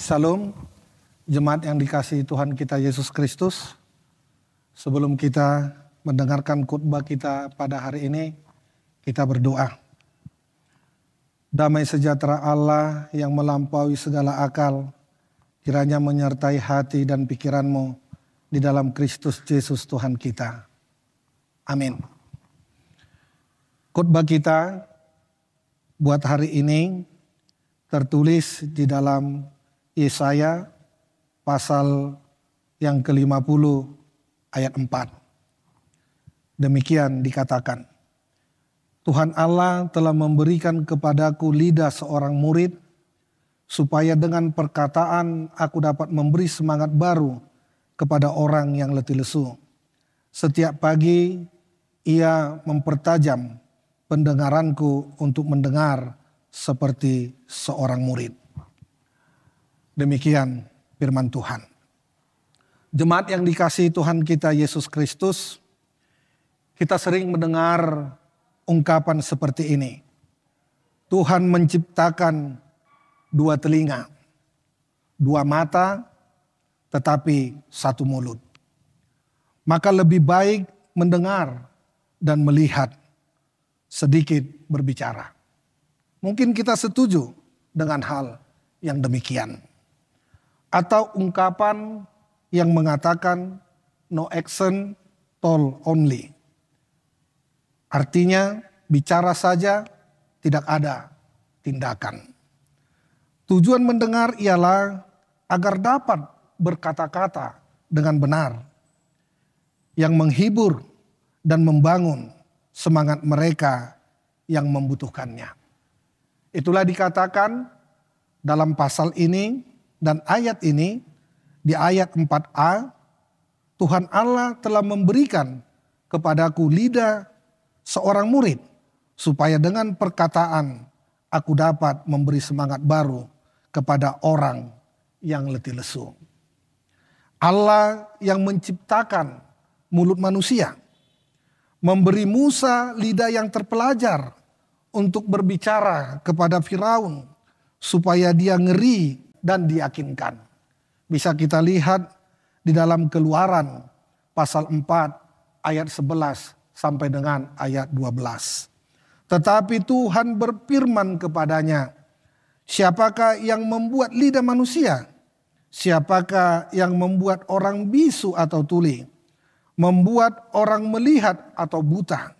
Shalom, jemaat yang dikasihi Tuhan kita Yesus Kristus. Sebelum kita mendengarkan khotbah kita pada hari ini, kita berdoa. Damai sejahtera Allah yang melampaui segala akal, kiranya menyertai hati dan pikiranmu di dalam Kristus Yesus Tuhan kita. Amin. Khotbah kita buat hari ini tertulis di dalam Yesaya pasal yang ke-50 ayat 4. Demikian dikatakan, Tuhan Allah telah memberikan kepadaku lidah seorang murid, supaya dengan perkataan aku dapat memberi semangat baru kepada orang yang letih lesu. Setiap pagi ia mempertajam pendengaranku untuk mendengar seperti seorang murid. Demikian firman Tuhan. Jemaat yang dikasihi Tuhan kita Yesus Kristus, kita sering mendengar ungkapan seperti ini. Tuhan menciptakan dua telinga, dua mata, tetapi satu mulut. Maka lebih baik mendengar dan melihat, sedikit berbicara. Mungkin kita setuju dengan hal yang demikian. Atau ungkapan yang mengatakan no action, talk only. Artinya bicara saja, tidak ada tindakan. Tujuan mendengar ialah agar dapat berkata-kata dengan benar, yang menghibur dan membangun semangat mereka yang membutuhkannya. Itulah dikatakan dalam pasal ini dan ayat ini, di ayat 4a, Tuhan Allah telah memberikan kepadaku lidah seorang murid, supaya dengan perkataan aku dapat memberi semangat baru kepada orang yang letih lesu. Allah yang menciptakan mulut manusia, memberi Musa lidah yang terpelajar untuk berbicara kepada Firaun, supaya dia ngeri dan diyakinkan. Bisa kita lihat di dalam Keluaran pasal 4 ayat 11 sampai dengan ayat 12. Tetapi Tuhan berfirman kepadanya, siapakah yang membuat lidah manusia? Siapakah yang membuat orang bisu atau tuli? Membuat orang melihat atau buta?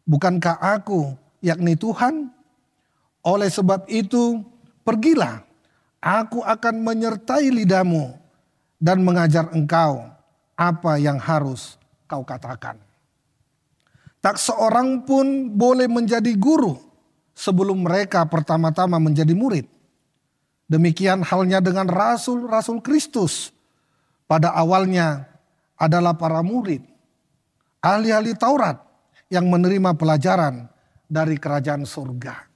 Bukankah aku, yakni Tuhan? Oleh sebab itu, pergilah, aku akan menyertai lidahmu dan mengajar engkau apa yang harus kau katakan. Tak seorang pun boleh menjadi guru sebelum mereka pertama-tama menjadi murid. Demikian halnya dengan rasul-rasul Kristus. Pada awalnya adalah para murid, ahli-ahli Taurat yang menerima pelajaran dari kerajaan surga.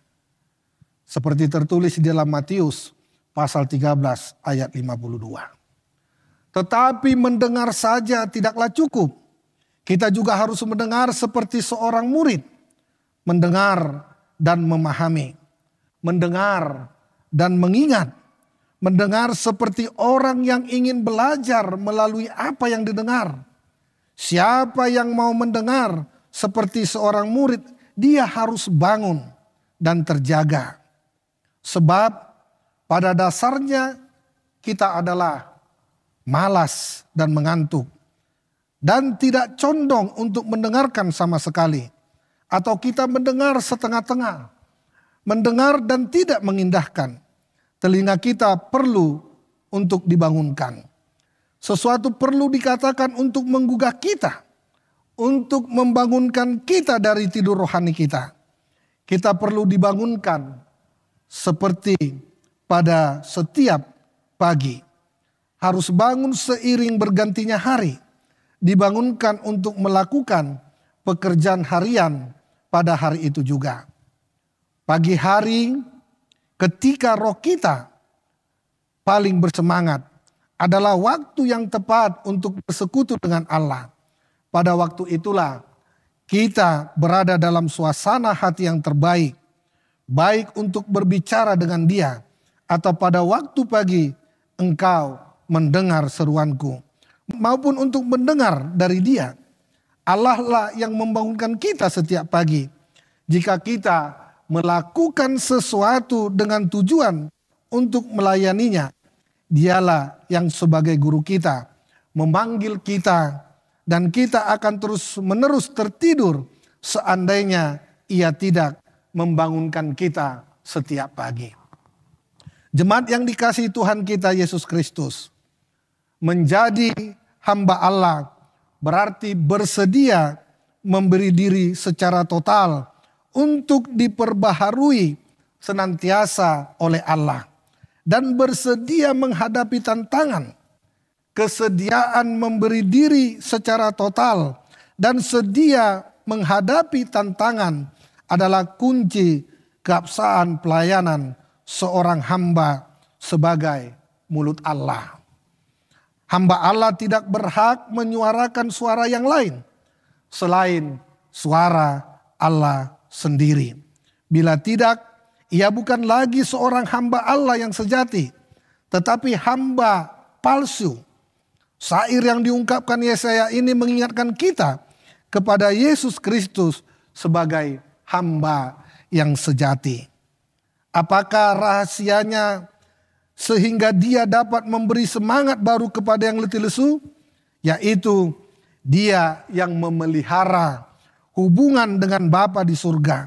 Seperti tertulis di dalam Matius pasal 13 ayat 52. Tetapi mendengar saja tidaklah cukup. Kita juga harus mendengar seperti seorang murid. Mendengar dan memahami. Mendengar dan mengingat. Mendengar seperti orang yang ingin belajar melalui apa yang didengar. Siapa yang mau mendengar seperti seorang murid, dia harus bangun dan terjaga. Sebab pada dasarnya kita adalah malas dan mengantuk, dan tidak condong untuk mendengarkan sama sekali, atau kita mendengar setengah-tengah, mendengar dan tidak mengindahkan. Telinga kita perlu untuk dibangunkan. Sesuatu perlu dikatakan untuk menggugah kita, untuk membangunkan kita dari tidur rohani kita. Kita perlu dibangunkan seperti pada setiap pagi. Harus bangun seiring bergantinya hari. Dibangunkan untuk melakukan pekerjaan harian pada hari itu juga. Pagi hari ketika roh kita paling bersemangat adalah waktu yang tepat untuk bersekutu dengan Allah. Pada waktu itulah kita berada dalam suasana hati yang terbaik. Baik untuk berbicara dengan Dia atau pada waktu pagi engkau mendengar seruanku. Maupun untuk mendengar dari Dia. Allah lah yang membangunkan kita setiap pagi. Jika kita melakukan sesuatu dengan tujuan untuk melayaninya, Dialah yang sebagai guru kita memanggil kita, dan kita akan terus menerus tertidur seandainya Ia tidak membangunkan kita setiap pagi. Jemaat yang dikasihi Tuhan kita Yesus Kristus, menjadi hamba Allah berarti bersedia memberi diri secara total untuk diperbaharui senantiasa oleh Allah, dan bersedia menghadapi tantangan. Kesediaan memberi diri secara total dan sedia menghadapi tantangan adalah kunci keabsahan pelayanan seorang hamba sebagai mulut Allah. Hamba Allah tidak berhak menyuarakan suara yang lain selain suara Allah sendiri. Bila tidak, ia bukan lagi seorang hamba Allah yang sejati, tetapi hamba palsu. Syair yang diungkapkan Yesaya ini mengingatkan kita kepada Yesus Kristus sebagai hamba yang sejati. Apakah rahasianya sehingga Dia dapat memberi semangat baru kepada yang letih lesu? Yaitu Dia yang memelihara hubungan dengan Bapa di surga.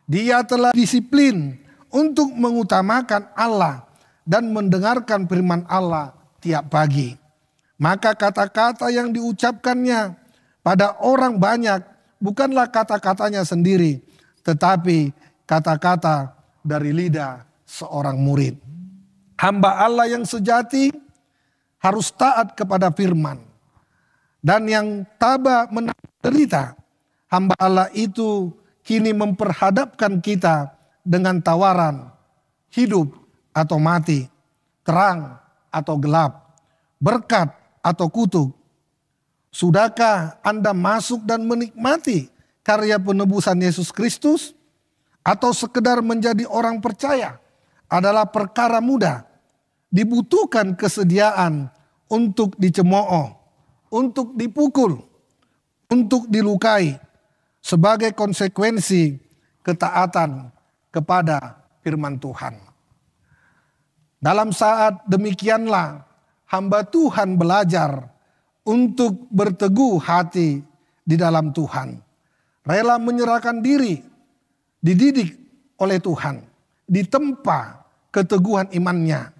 Dia telah disiplin untuk mengutamakan Allah dan mendengarkan firman Allah tiap pagi. Maka kata-kata yang diucapkannya pada orang banyak bukanlah kata-katanya sendiri, tetapi kata-kata dari lidah seorang murid. Hamba Allah yang sejati harus taat kepada firman. Dan yang tabah menderita, hamba Allah itu kini memperhadapkan kita dengan tawaran hidup atau mati, terang atau gelap, berkat atau kutuk. Sudahkah Anda masuk dan menikmati karya penebusan Yesus Kristus? Atau sekedar menjadi orang percaya adalah perkara mudah? Dibutuhkan kesediaan untuk dicemooh, untuk dipukul, untuk dilukai sebagai konsekuensi ketaatan kepada firman Tuhan. Dalam saat demikianlah hamba Tuhan belajar untuk berteguh hati di dalam Tuhan. Rela menyerahkan diri, dididik oleh Tuhan, ditempa keteguhan imannya.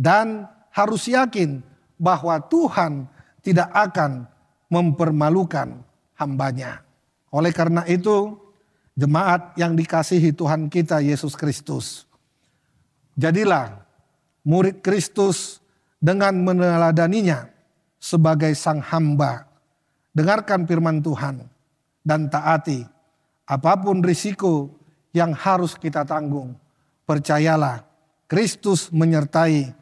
Dan harus yakin bahwa Tuhan tidak akan mempermalukan hambanya. Oleh karena itu, jemaat yang dikasihi Tuhan kita Yesus Kristus, jadilah murid Kristus dengan meneladaninya sebagai sang hamba. Dengarkan firman Tuhan dan taati apapun risiko yang harus kita tanggung. Percayalah, Kristus menyertai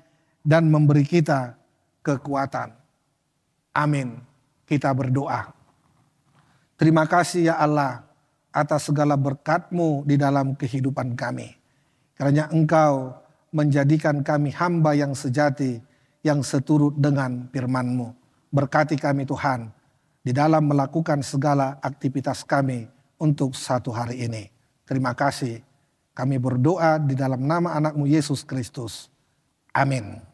dan memberi kita kekuatan. Amin. Kita berdoa. Terima kasih ya Allah atas segala berkat-Mu di dalam kehidupan kami. Karena Engkau menjadikan kami hamba yang sejati, yang seturut dengan firman-Mu. Berkati kami Tuhan di dalam melakukan segala aktivitas kami untuk satu hari ini. Terima kasih. Kami berdoa di dalam nama anak-Mu Yesus Kristus. Amin.